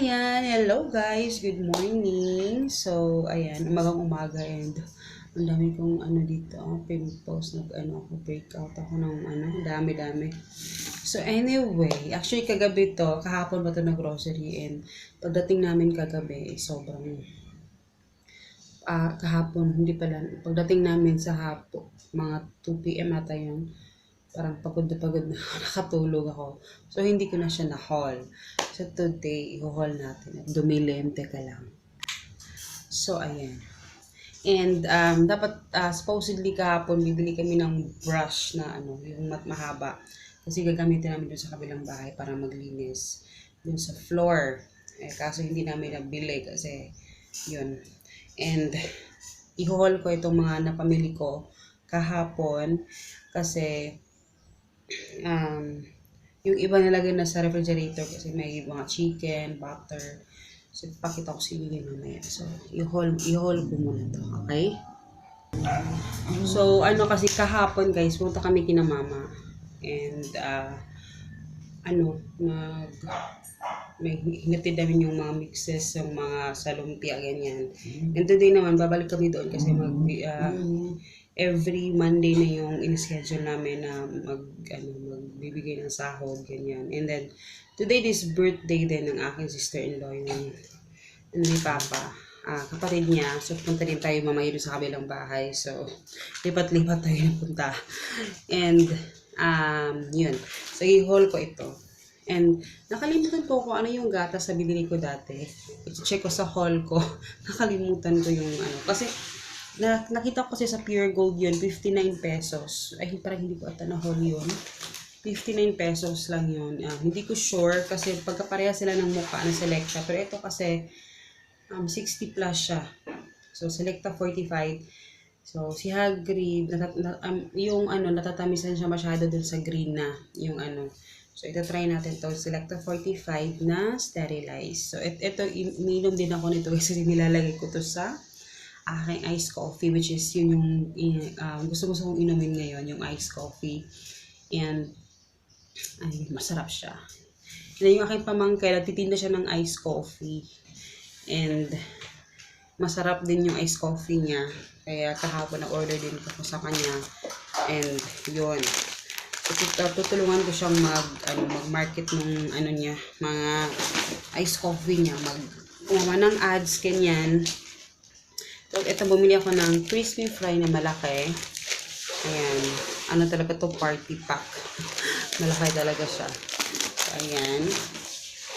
Ayan, hello guys, good morning. So, ayan, umagang umaga and ang dami kong dito, pinost ako, breakout ako ng dami-dami. So, anyway, actually kagabi to, kahapon ba to na grocery and pagdating namin kagabi, sobrang kahapon, hindi pala, pagdating namin sa hapon, mga 2 p.m. ata yun, parang pagod na nakatulog ako. So, hindi ko na siya na-haul. So, today, i-haul natin. Dumilim, teka lang. So, ayan. And, dapat, supposedly kahapon, bibili kami ng brush na, yung mahaba. Kasi gagamitin namin dun sa kabilang bahay para maglinis. Dun sa floor. Kaso hindi namin nabili kasi, yun. And, i-haul ko itong mga napamili ko kahapon kasi, yung iba nilagay na sa refrigerator kasi may mga chicken, butter. So, pakita ko sa inyo mamaya. So, i-haul ko muna to, okay? So, kasi kahapon guys, punta kami kina mama. And, may hinatid namin yung mga mixes, yung mga salumpia, ganyan. And today naman, babalik kami doon kasi every Monday na yung in-schedule namin na magbibigay ng sahod, ganyan. And then, today is birthday din ng aking sister-in-law, yung ni Papa, kapatid niya. So, punta din tayo mamaya doon sa kabilang bahay. So, lipat-lipat tayo napunta. And, yun. So, i-haul ko ito. And, nakalimutan ko kung ano yung gatas sa binili ko dati. I-check ko sa haul ko. Nakalimutan ko yung kasi, nakita ko kasi sa Pure Gold yun, 59 pesos. Ay, parang hindi ko ata na-haul yun. 59 pesos lang yun. Hindi ko sure kasi pagkapareha sila ng mukha ng Selecta. Pero ito kasi, 60 plus siya. So, Selecta 45. So, si Hagrid, yung natatamisan siya masyado dun sa green na, yung So, ito try natin to. Selecta 45 na sterilize. So, ito, ininom din ako nito kasi nilalagay ko to sa aking iced coffee, which is yun yung gusto kong inumin ngayon, yung iced coffee. And, masarap siya. And yung aking pamangkin, nagtitinda siya ng iced coffee. And, masarap din yung iced coffee niya. Kaya kahapon na-order din ko sa kanya. And, yun. So, tutulungan ko siyang mag-market ng niya, mga iced coffee niya. Gumawa ng ads, kanyan. So, ito, bumili ako ng crispy fry na malaki. Ayan. Talaga to party pack. Malaki talaga siya. So, ayan.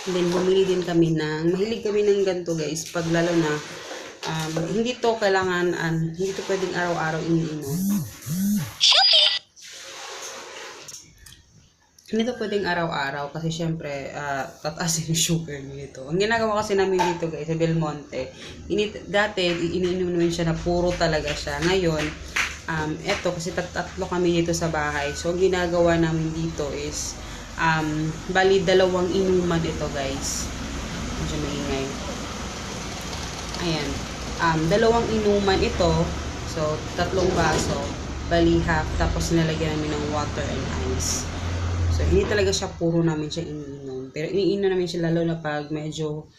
And then, bumili din kami mahilig kami ng ganito guys. Pag lalo na, hindi to kailangan, hindi to pwedeng araw-araw iniinom. Hindi to pwedeng araw-araw kasi syempre, tataas yung sugar nito. Ang ginagawa kasi namin dito guys, sa Belmonte, dati, iniinom namin siya na puro talaga siya. Ngayon, eto kasi tatlo kami dito sa bahay. So, ang ginagawa namin dito is, bali 2 inuman ito guys. Medyo maingay. Ayan. 2 inuman ito. So, 3 baso. Bali half. Tapos nilagyan namin ng water and ice. So, hindi talaga siya puro namin siya iniinom. Pero iniinom namin siya lalo na pag medyo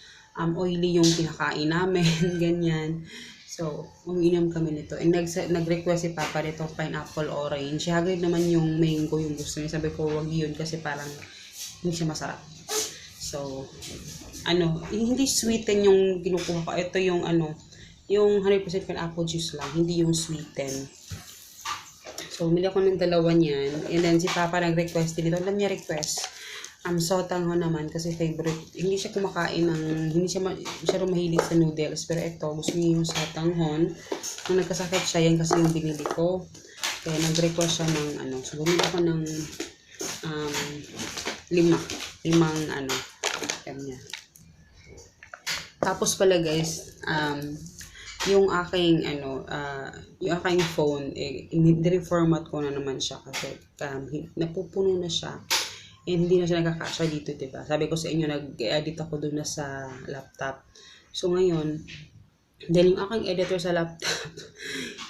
oily yung kinakain namin. Ganyan. So, umiinom kami nito. And nag-request si Papa nito pineapple orange. Si Hagrid naman yung mango yung gusto niya. Sabi ko, wag yun kasi parang hindi siya masarap. So, hindi sweeten yung kinukuha ko. Ito yung yung 100% pineapple juice lang. Hindi yung sweeten. So, umili ako ng 2 niyan. And then, si Papa nag-request din ito. Alam niya request. Sotanghon naman kasi favorite. Hindi siya kumakain hindi siya mahilig sa noodles. Pero ito, gusto niya yung sotanghon. Nung nagkasakit siya, yan kasi yung binili ko. Kaya nag-request siya ng So, bumili ako ng 5. Kanya. Tapos pala guys, yung aking phone, i-reformat ko na naman siya kasi napupuno na siya. And hindi na siya nagkakasya dito, diba? Sabi ko sa inyo, nag-edit ako doon na sa laptop. So, ngayon, dahil yung aking editor sa laptop,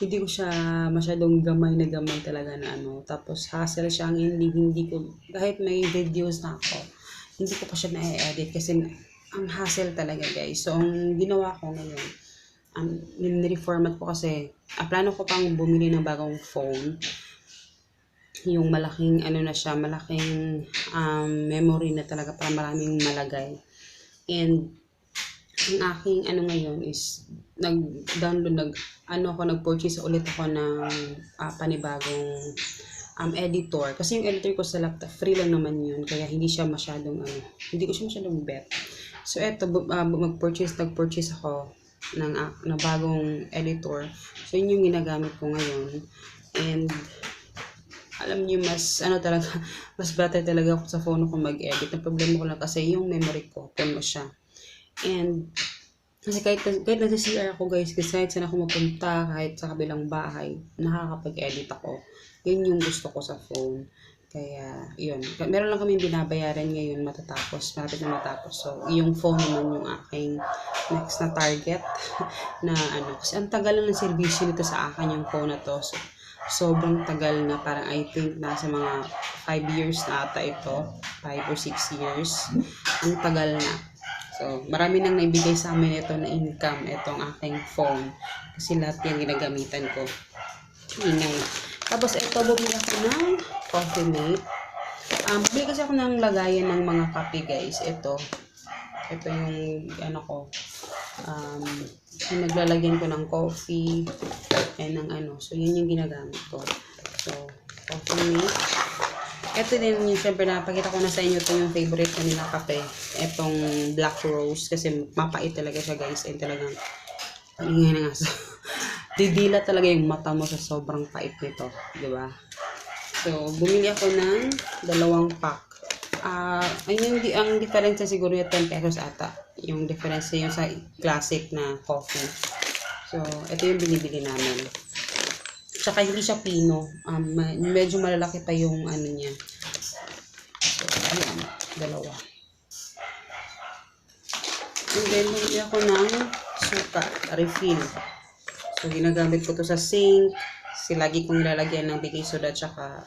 hindi ko siya masyadong gamay na gamay talaga na Tapos, hassle siyang hindi ko, kahit may videos na ako, hindi ko pa siya na-edit kasi hassle talaga guys. So, ang ginawa ko ngayon, ni-reformat ko kasi, plano ko pang bumili ng bagong phone. Yung malaking, ano na siya, malaking memory na talaga para maraming malagay. And, ang aking ano ngayon is, nag-purchase ulit ako ng panibagong editor. Kasi yung editor ko sa laptop, free lang naman yun. Kaya hindi siya masyadong, hindi ko siya masyadong bet. So, eto, nag-purchase ako ng bagong editor. So, yun yung ginagamit ko ngayon. And, alam niyo mas, talaga, mas better talaga ako sa phone ko mag-edit. Ang problema ko lang kasi yung memory ko, puno siya. And, kasi kahit nasa-CR ako guys, kasi kahit saan ako mapunta, kahit sa kabilang bahay, nakakapag-edit ako. Yun yung gusto ko sa phone. Kaya, yun. Meron lang kami binabayaran ngayon malapit na matapos. So, yung phone naman yung aking next na target na Kasi ang tagal lang ng servisyo nito sa akin yung phone na to. So, sobrang tagal na, parang I think nasa mga 5 years na ata ito. 5 or 6 years. Ang tagal na. So, marami nang naibigay sa amin ito na income, itong aking phone. Kasi lahat yung ginagamitan ko. Ingay. Tapos, ito, bumili ako ng Coffee Mate. Bumili kasi ako ng lagayan ng mga kape, guys. Ito yung, yung naglalagyan ko ng coffee, and ng So, yun yung ginagamit ko. So, Coffee Mate. Ito din yung, syempre, napakita ko na sa inyo ito yung favorite ko nila kape. Itong Black Rose. Kasi mapait talaga siya, guys. And talagang, ingay na nga. So, didila talaga yung mata mo sa sobrang pait nito. Diba? So, bumili ako ng 2 pack. Ang difference siguro yung 10 pesos ata. Yung difference yung sa classic na coffee. So, ito yung binibili namin. Tsaka hindi siya pino. Medyo malalaki pa yung niya. So, ayan. 2. And then, bumili ako ng suka. Refill. So, ginagamit ko to sa sink. Kasi lagi kong nilalagyan ng baking soda tsaka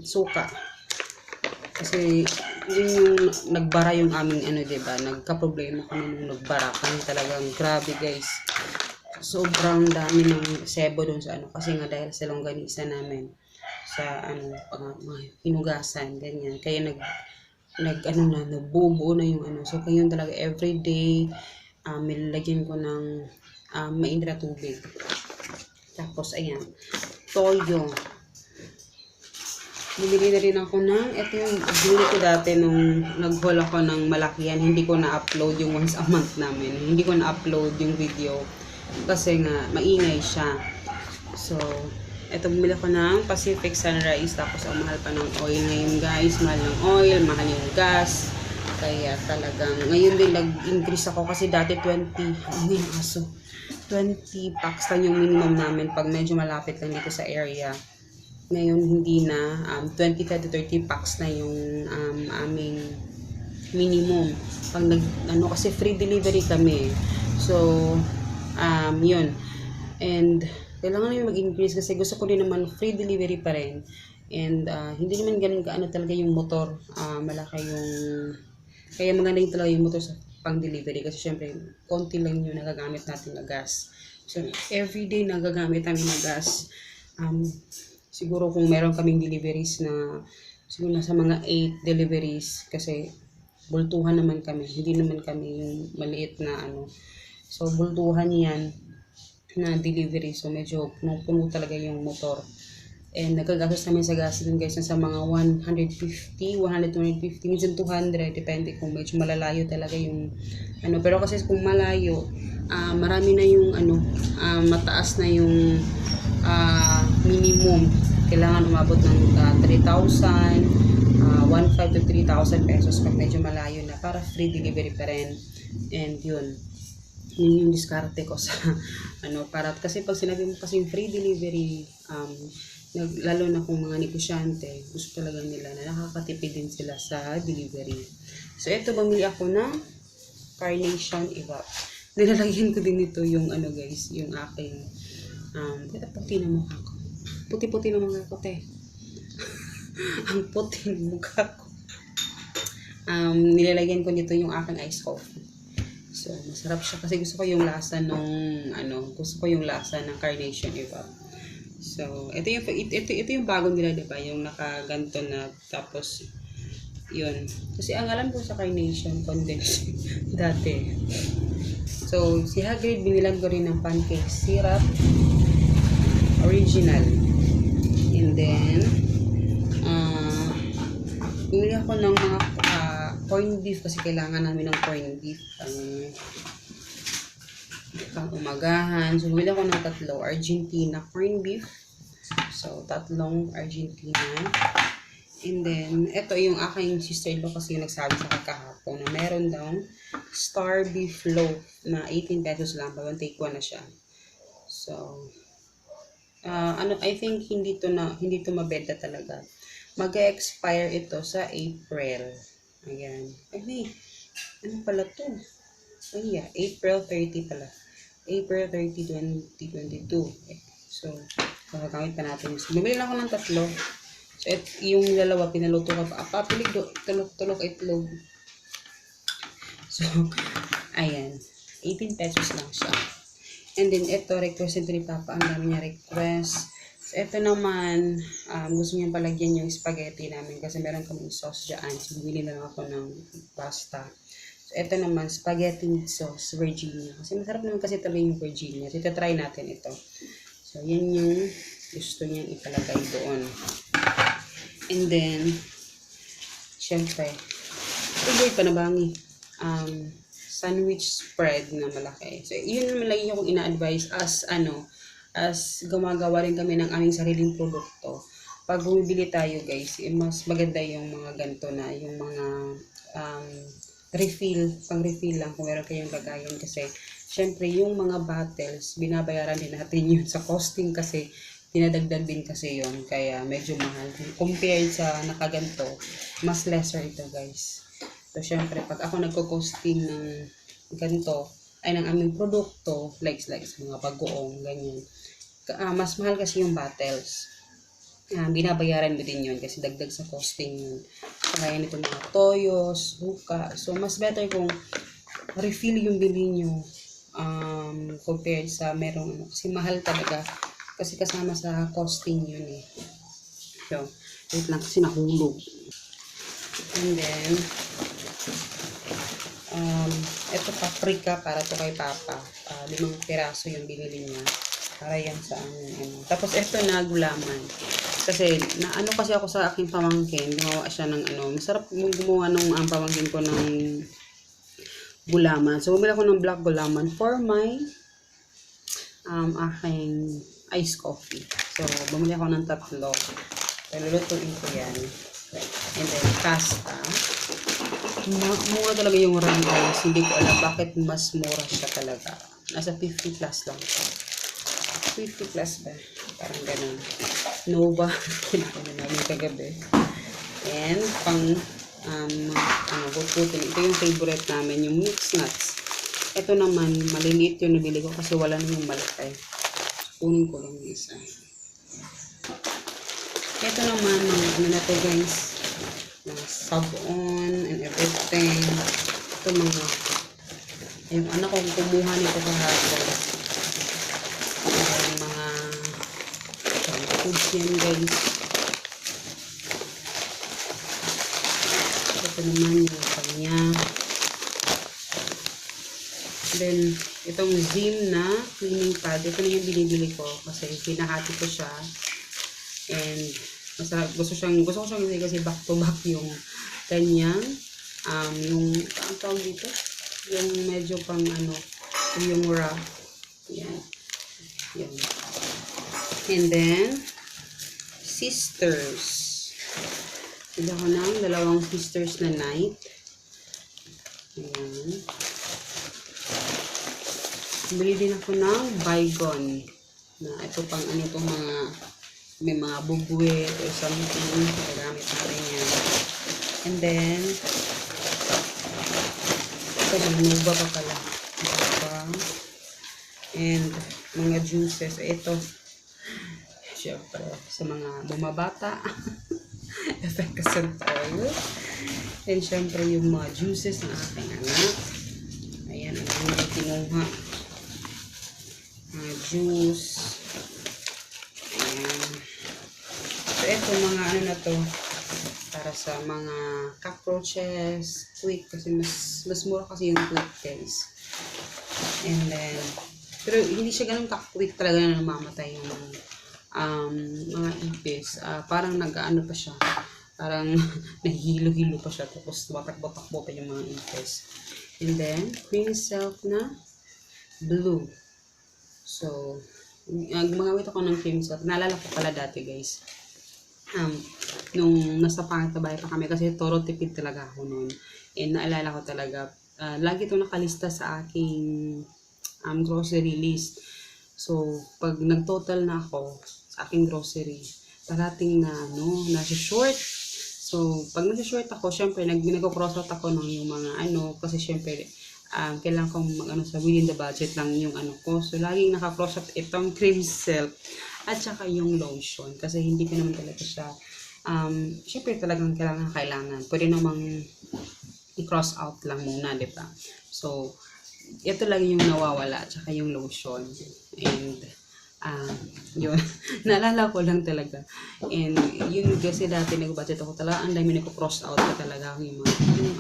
suka. Kasi, yun yung nagbara yung aming diba? Nagka-problema kami nung nagbara. Kaya talagang grabe guys. Sobrang dami ng sebo doon sa kasi nga dahil sa longganisa namin sa hinugasan ganyan kaya nagbubuo na yung so kaya talaga everyday nilagyan ko ng mainit na tubig. Tapos ayan, toyo. Bumili na rin ako ito yung bumili ko dati nung nag-haul ako ng malakihan. Hindi ko na-upload yung once a month namin. Hindi ko na-upload yung video kasi nga maingay siya. So, ito bumili ko ng Pacific Sunrise. Tapos ang mahal pa ng oil ngayon guys. Mahal ng oil, mahal yung gas. Kaya talagang, ngayon din nag-increase ako kasi dati 20 packs lang yung minimum namin pag medyo malapit lang dito sa area. Ngayon hindi na 25 to 30 packs na yung aming minimum. Pag kasi free delivery kami. So yun. And kailangan namin mag-increase kasi gusto ko din naman free delivery pa rin. And hindi naman ganun talaga yung motor. Malaki yung kaya maganda yung talaga yung motor sa pang-delivery kasi syempre konti lang yung nagagamit natin na gas. So everyday nagagamit namin na gas. Siguro kung meron kaming deliveries na siguro nasa mga 8 deliveries kasi bultuhan naman kami. Hindi naman kami yung maliit na So bultuhan yan na delivery. So medyo puno talaga yung motor. And nagagastos namin sa gasoline guys sa mga 150, 150, minsan 200. Depende kung medyo malalayo talaga yung Pero kasi kung malayo, marami na yung mataas na yung minimum. Kailangan umabot ng 3,000, 1,500 to 3,000 pesos pag medyo malayo na para free delivery pa rin. And yun yung diskarte ko sa para kasi pag sinabi mo kasi free delivery, lalo na kung mga negosyante, gusto talaga nila na nakakatipid din sila sa delivery. So ito, bumili ako ng Carnation Evap. Nilalagyan ko din ito yung guys, yung aking puti na mukha ko. Puti-puti na mukha ko, te. Ang puti ng mukha ko. Nilalagyan ko nito yung aking iced coffee. So, masarap siya kasi gusto ko yung lasa gusto ko yung lasa ng Carnation Evap. So, ito yung bago nila, 'di ba? Yung nakaganto na tapos yun. Kasi ang alam ko sa Carnation condensed dati. So, si Hagrid binilan ko rin ng pancake syrup original. And then bumili ako ng mga corned beef kasi kailangan namin ng corned beef pang umagahan. So, bumili ako ng 3 Argentina corned beef. So, 3 Argentina. And then, ito yung aking sister-in-law kasi yung nagsabi sa akin kahapon na meron daw star beef loaf na 18 pesos lang. Bagong take 1 na siya. So, I think hindi to mabenta talaga. Mag-expire ito sa April. Ayan. Ay, ano pala to? Ay, yeah. April 30 pala. April 30, 2022. Okay. So, magagamit pa natin. So, bumili lang ako ng 3. So, yung dalawa, pinaluto ko pa. Papilig do, tulok itlog. So, ayan. 18 pesos lang siya. And then, ito, request ito ni Papa. Ang dami niya request. So, ito naman, gusto niya palagyan yung spaghetti namin kasi meron kaming sauce dyan. So, bumili na lang ako ng pasta. So, ito naman, spaghetti sauce, Virginia. Kasi masarap naman kasi talaga yung Virginia. So, try natin ito. So, yan yung gusto niyang ipalagay doon. And then, syempre, ito pa nabangi. Sandwich spread na malaki. So, yun naman lagi akong ina-advise as gumagawa rin kami ng aming sariling produkto. Pag bumibili tayo guys, mas maganda yung mga ganito na, yung mga pang-refill lang kung meron kayong lagayan kasi syempre yung mga bottles, binabayaran din natin yun sa costing kasi dinadagdag din kasi yun, kaya medyo mahal. Compared sa nakaganto, mas lesser ito guys. So syempre, pag ako nagko-costing ng ganito, ay ng aming produkto, like sa mga bagoong, ganyan. Mas mahal kasi yung bottles. Binabayaran mo din yun kasi dagdag sa costing yun. Kaya nitong mga toyos, buka. So, mas better kung refill yung bili nyo compared sa merong kasi mahal talaga. Kasi kasama sa costing yun eh. So, wait lang kasi nahulog. And then, ito paprika para to kay Papa. 5 piraso yung binili niya. Para yan sa Tapos ito na gulaman. Kasi naano kasi ako sa aking pamangkin, gumawa siya ng masarap gumawa nung pamangkin ko ng gulaman. So bumili ako ng black gulaman for my aking iced coffee. So bumili ako ng 3. So lulutuin ko yan. And then pasta. Mura talaga yung run guys. Hindi ko alam bakit mas mura siya talaga. Nasa 50 plus lang. 50 plus ba? Parang ganun. Nova. Kinakunan namin kagabi. And pang bututin. Ito yung favorite namin, yung mixed nuts. Ito naman, maliliit yung nabili ko kasi wala na yung malaki. Kunin ko lang yung isa. Ito naman, na to guys. Sabon and everything. Ito mga, yung anak ko kumuha nito kahapon. Yung mga foods yan guys. Ito naman yung kanya. Then, itong Zim na cleaning pad. Ito na yung binibili ko kasi pinahati ko siya. And gusto ko siyang hindi kasi back to back yung kanyang yung ang tawag dito yung medyo pang yung wrap yan. And then sisters, bili ko ng 2 sisters na night. Ayan. Bili din ako ng bygone na ito pang itong mga may mga bugwit or something. Gagamit natin yan. And then, ito manuba pa pala. And mga juices. Ito, syempre, sa mga bumabata. Efficacent oil. And syempre yung mga juices ng aking anak. Ayan, ang mga kinuha. Mga juice. Ayan. So, ito mga ano na to. Para sa mga cockroaches, quick. Kasi mas mura kasi yung quick, guys. And then, pero hindi siya ganun ka-quick talaga na namamatay yung mga ipis. Parang nag-ano pa siya. Parang nahihilo-hilo pa siya. Tapos tumatakbo-takbo pa yung mga ipis. And then, cream silk na blue. So, gumagamit ako ng cream silk. Naalala ko pala dati, guys. Nung nasa pangit na bahay pa kami, kasi toro tipid talaga ako noon. And naalala ko talaga, lagi ito nakalista sa aking grocery list. So, pag nag-total na ako sa aking grocery, parating na, nasa short. So, pag nasa short ako, syempre, nag-cross out ako ng yung mga kasi syempre, kailangan kong sa within the budget lang yung ko. So, laging naka-cross out itong cream silk at saka yung lotion. Kasi hindi ko naman talaga siya, syempre talagang kailangan. Pwede namang i-cross out lang muna, di ba? So, ito lang yung nawawala, at saka yung lotion. And, yun, naalala ko lang talaga. And, yun kasi dati nag-budget ako talaga, ang dami nag-cross out ko talaga.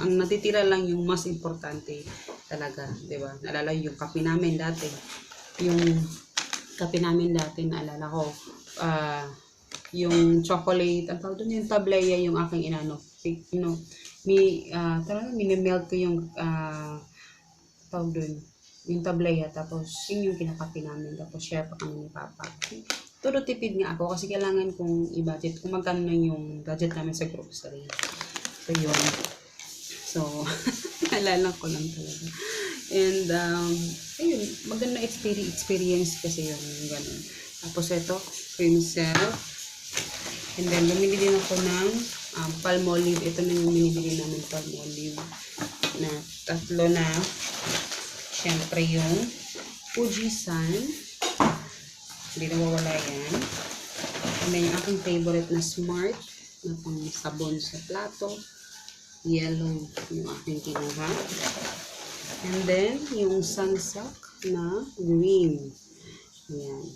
Ang natitira lang yung mas importante talaga, di ba? Naalala yung kape namin dati. Yung kape namin dati, naalala ko, yung chocolate, ang tawag doon, yung tableya, yung aking talaga minimelt ko yung, tawag doon, yung tableya, tapos yun yung kinakape namin, tapos share pa kami ni Papa. Todo tipid nga ako kasi kailangan kong i-budget kung magkano na yung budget namin sa grocery. So yun. So, naalala ko lang talaga. And, ayun, maganda experience kasi yun, gano'n. Tapos ito, cream silk. And then, bumili din ako ng Palmolive. Ito na yung binibili namin, Palmolive. Na tatlo na. Siyempre yung Fujisan. Hindi nawawala yan. And then yung aking favorite na Smart. Na pang sabon sa plato. Yellow yung aking kinuha. And then yung Sunsilk na green. Ayan.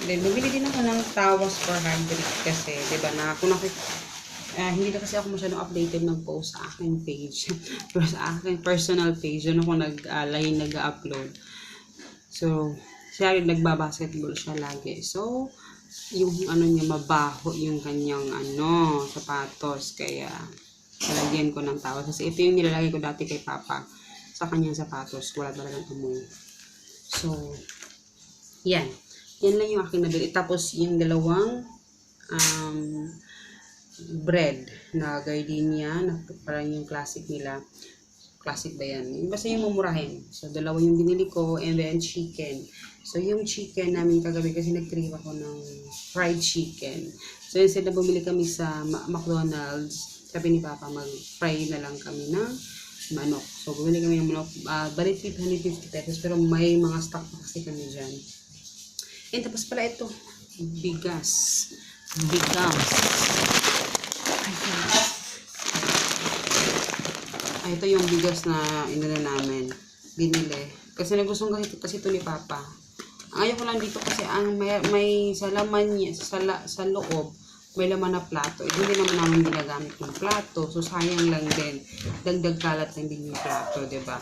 Then, bumili din ako ng tawas for hydrate kasi, diba, hindi na kasi ako masyadong updated mag-post sa aking page. Pero sa aking personal page, doon ako nag-upload. So, siya rin nagbabasketball siya lagi. So, yung niya, mabaho yung kanyang sapatos. Kaya, nalagyan ko ng tawas. Kasi ito yung nilalagay ko dati kay Papa sa kanyang sapatos. Wala talagang amoy. So, yan. Yan lang yung aking nabili. Tapos, yung dalawang bread na gardenia, na parang yung classic nila. Classic ba yan? Basta yung mamurahin. So, dalawa yung binili ko. And then, chicken. So, yung chicken namin kagabi kasi nag-crave ako ng fried chicken. So, instead na bumili kami sa McDonald's, sabi ni Papa, mag-fry na lang kami ng manok. So, bumili kami ng manok. Bali 350 pesos. Pero may mga stock pa kasi kami dyan. And tapos pala ito, bigas. Ito yung bigas na namin. Binili. Kasi nagustuhan kasi ito ni Papa. Ayaw ko lang dito kasi may sa laman niya, sa loob, may laman na plato. Hindi naman namin ginagamit yung plato. So, sayang lang din. Dagdag kalat lang din yung plato, diba?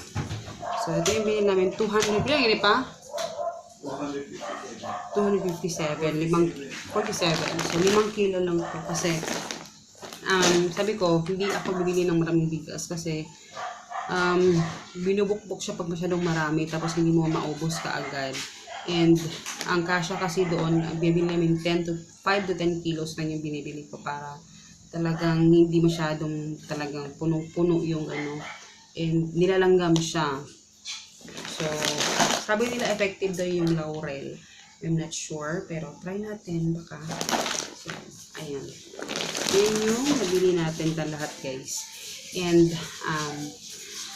So, ito yung binili namin. 200. Bilang yun pa? 257, 47. So, 5 kilo lang po kasi sabi ko, hindi ako bibili ng maraming bigas kasi binubukbok siya pag masyadong marami tapos hindi mo maubos kaagad. And ang kasya kasi doon, bibili namin 5 to 10 kilos lang yung binibili ko para talagang hindi masyadong talagang puno-puno yung and nilalanggam siya. So, sabi nila effective daw yung laurel. I'm not sure, pero try natin baka. So, ayan. Yan yung nabili natin lahat, guys. And,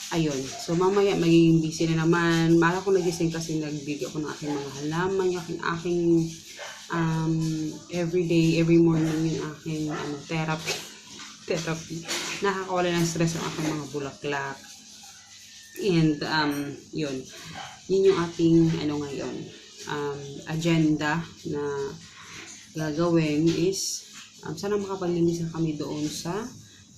ayun. So, mamaya magiging busy na naman. Mara ko nagising kasi nag-video ko ng aking mga halaman, yung aking every day, every morning yung aking therapy. therapy. Nakakawala ng stress ang aking mga bulaklak. And, yun. Yun yung ating, ngayon, agenda na gagawin is, sana makapaglinis na kami doon sa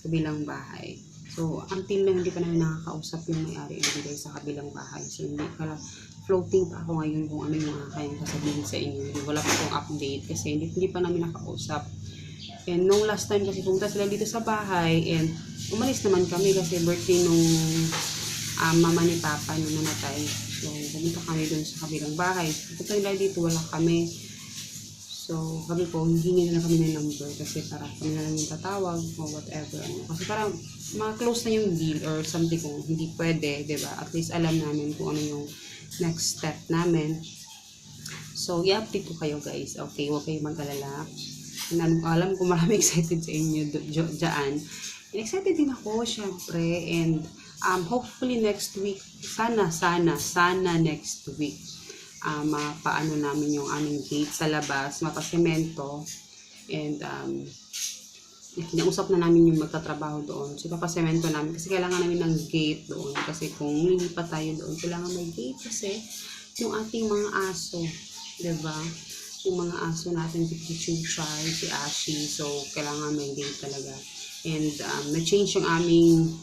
kabilang bahay. So, until na hindi pa namin nakakausap yung may-ari ibigay sa kabilang bahay. So, hindi pala, floating pa ako ngayon kung ano yung mga kayang sasabihin sa inyo. Wala pa akong update kasi hindi pa namin nakausap. And nung last time kasi pumunta sila dito sa bahay and umalis naman kami kasi birthday nung mama ni Papa nung namatay. So, pumunta kami dun sa kabilang bahay. Pupunta nila dito, wala kami. So, kami po, hindi na kami ng number kasi para kami na lang yung tatawag o whatever. Kasi parang ma-close na yung deal or something kung hindi pwede, diba? At least alam namin kung ano yung next step namin. So, i-update ko kayo guys. Okay, huwag kayong mag-alala. Alam ko marami excited sa inyo dyan. And excited din ako, syempre. And hopefully next week, sana next week. Mapaano namin yung aming gate sa labas, mapasemento, and kinausap na namin yung magtatrabaho doon. So, papasemento namin kasi kailangan namin ng gate doon. Kasi kung lilipat tayo doon, kailangan may gate kasi yung ating mga aso, diba? Yung mga aso natin, si Chuchay, si Ashi, so kailangan may gate talaga. And na-change yung aming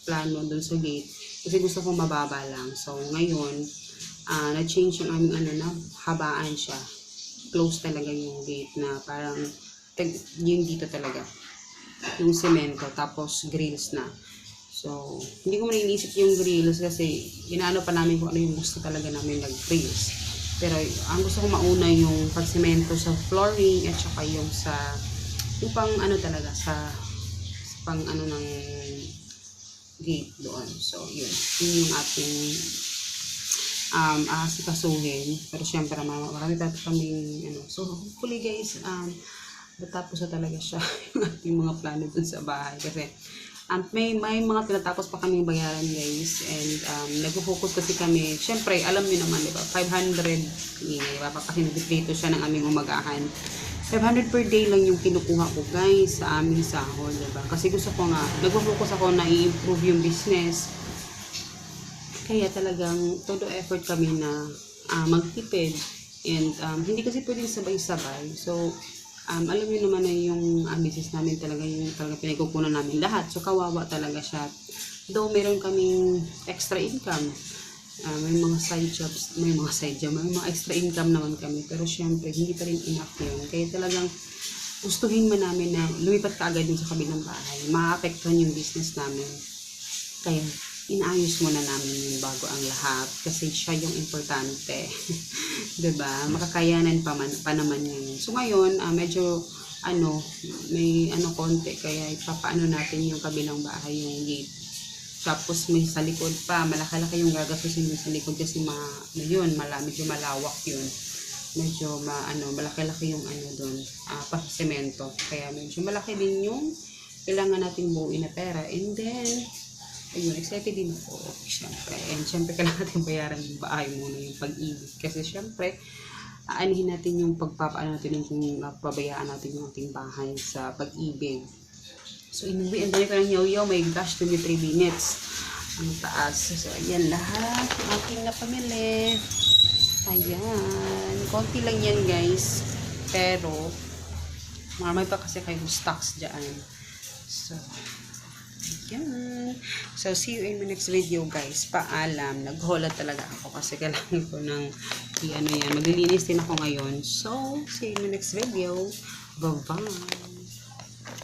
plano doon sa gate kasi gusto kong mababa lang. So, ngayon, na-change yung aming habaan siya. Close talaga yung gate na parang yung dito talaga. Yung semento, tapos grills na. So, hindi ko man iniisip yung grills kasi inaano pa namin kung ano yung gusto talaga namin nag-grills. Pero, ang gusto ko mauna yung pagsemento sa flooring at saka yung yung pang talaga, sa pang ng gate doon. So, yun. Yun yung ating asikasuhin. Pero syempre marami pa kaming so hopefully guys natapos na talaga siya yung ating mga plano dun sa bahay kasi may mga tinatapos pa kaming bayaran guys and nag-focus kasi kami syempre alam niyo naman diba 500 diba kasi nag-dito siya ng aming umagahan 500 per day lang yung kinukuha ko guys sa aming sahod diba kasi gusto ko nga nag-focus ako na i-improve yung business. Kaya talagang todo effort kami na magtipid and hindi kasi pwedeng sabay-sabay. So, alam niyo naman na yung business namin talaga yung talaga pinagkukunan namin lahat. So, kawawa talaga siya. Though meron kaming extra income, may mga side jobs, may mga extra income naman kami. Pero syempre, hindi pa rin enough yun. Kaya talagang gustuhin man namin na lumipat ka agad dun sa kabilang bahay. Maapektuhan yung business namin. Kaya, inaayos muna namin yung bago ang lahat kasi siya yung importante. Diba? Makakayanan pa naman yun. So ngayon, medyo may konti kaya ipapaano natin yung kabilang bahay yung gate. Tapos may sa likod pa, malaki-laki yung gagastusin yung sa likod kasi medyo malawak yun. Medyo malaki-laki yung doon, pa-semento. Kaya medyo malaki din yung kailangan nating buuin na pera. And then, ayun, excited din ako, syempre. And syempre, kailangan natin bayaran yung bahay muna yung pag-ibig. Kasi syempre, aanihin natin yung pagpapaano natin yung pabayaan natin yung ating bahay sa pag-ibig. So, inuwi, ang dami ko ng yaw-yaw, my gosh, 23 minutes. Ang taas. So, ayan lahat. Ang aking napamili. Ayan. Konti lang yan, guys. Pero, marami pa kasi kayong stocks dyan. So, ayan. So, see you in my next video, guys. Paalam. Naghola talaga ako kasi kailangan ko ng maglilinis din ako ngayon. So, see you in my next video. Bye-bye.